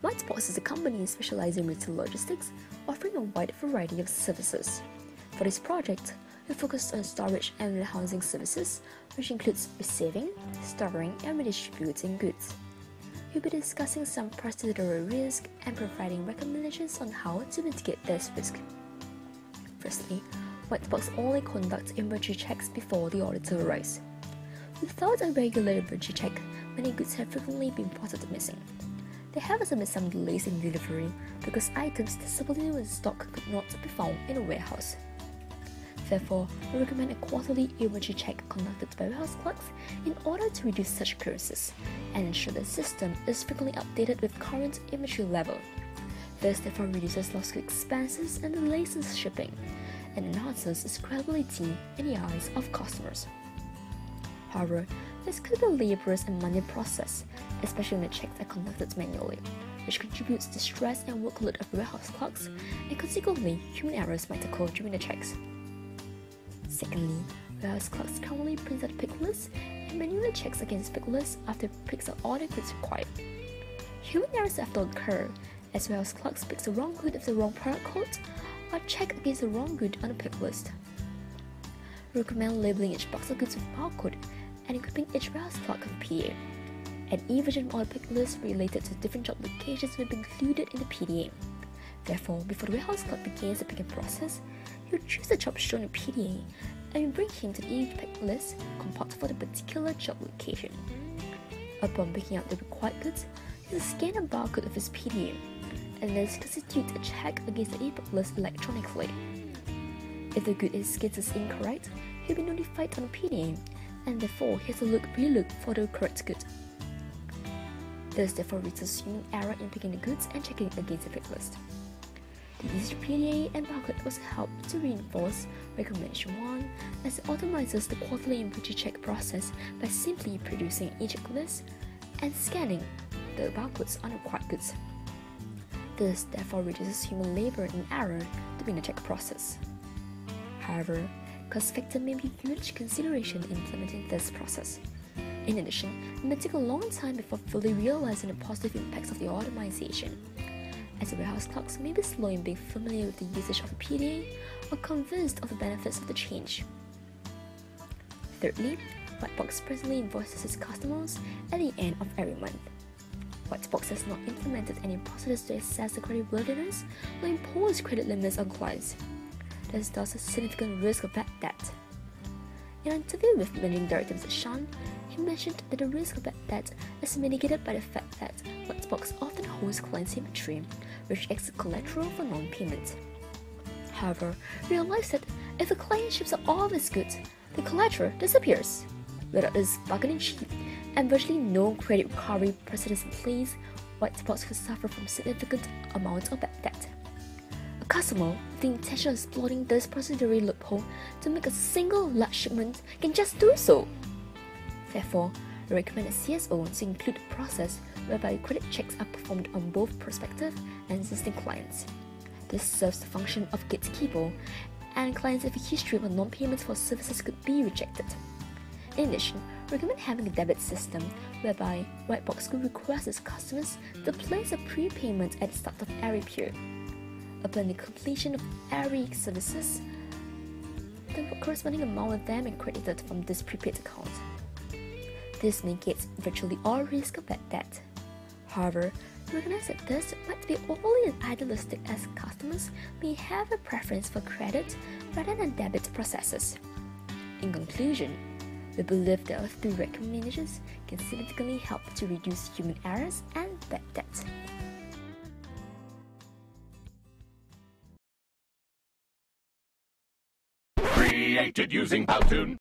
Whitebox is a company specializing in retail logistics, offering a wide variety of services. For this project, we focused on storage and warehousing services, which includes receiving, storing, and redistributing goods. We'll be discussing some procedural risk and providing recommendations on how to mitigate this risk. Firstly, Whitebox only conducts inventory checks before the order arrives. Without a regular inventory check, many goods have frequently been reported missing. There have also been some delays in delivery because items disponible in stock could not be found in a warehouse. Therefore, we recommend a quarterly inventory check conducted by warehouse clerks in order to reduce such occurrences and ensure the system is frequently updated with current inventory level. This therefore reduces lost goods expenses and delays in shipping, and enhances its credibility in the eyes of customers. However, this could be a laborious and manual process, especially when the checks are conducted manually, which contributes to stress and workload of warehouse clerks, and consequently, human errors might occur during the checks. Secondly, warehouse clerks currently print out pick lists and manually checks against pick lists after picks are all the goods required. Human errors often occur as warehouse clerks pick the wrong good with the wrong product code or check against the wrong good on the pick list. We recommend labeling each box of goods with barcode and equipping each warehouse clerk with PDA. An e-version of the pick list related to different job locations will be included in the PDA. Therefore, before the warehouse clerk begins the picking process, he'll choose the job shown in PDA and will bring him to each pick list compiled for the particular job location. Upon picking out the required goods, he'll scan a barcode of his PDA and then constitute a check against the pick list electronically. If the good is incorrect, he'll be notified on the PDA, and therefore he has to relook for the correct good. This therefore reduces human error in picking the goods and checking against the pick list. The easy PDA and barcode also help to reinforce recommendation 1, as it automizes the quarterly inventory check process by simply producing each list and scanning the barcodes on required goods. This therefore reduces human labor and error during the check process. However, cost factor may be a huge consideration in implementing this process. In addition, it may take a long time before fully realizing the positive impacts of the automation, as the warehouse clerks may be slow in being familiar with the usage of the PDA or convinced of the benefits of the change. Thirdly, Whitebox presently invoices its customers at the end of every month. Whitebox has not implemented any procedures to assess the creditworthiness or impose credit limits on clients. This thus a significant risk of bad debt. In an interview with Managing Director Mr. Shan, he mentioned that the risk of bad debt is mitigated by the fact that Whitebox often holds clients' inventory, which acts as collateral for non-payment. However, realize that if a client ships out all of his goods, the collateral disappears. Without this bargaining chip and virtually no credit recovery procedures in place, Whitebox could suffer from significant amounts of bad debt. A customer with the intention of exploiting this procedural loophole to make a single large shipment can just do so. Therefore, we recommend a CSO to include a process whereby credit checks are performed on both prospective and existing clients. This serves the function of gatekeeper, and clients with a history of non-payments for services could be rejected. In addition, we recommend having a debit system whereby Whitebox could request its customers to place a prepayment at the start of every period. Upon the completion of every services, the corresponding amount of them is credited from this prepaid account. This mitigates virtually all risk of bad debt. However, we recognize that this might be overly idealistic, as customers may have a preference for credit rather than debit processes. In conclusion, we believe that our 3 recommendations can significantly help to reduce human errors and bad debt. Created using Powtoon.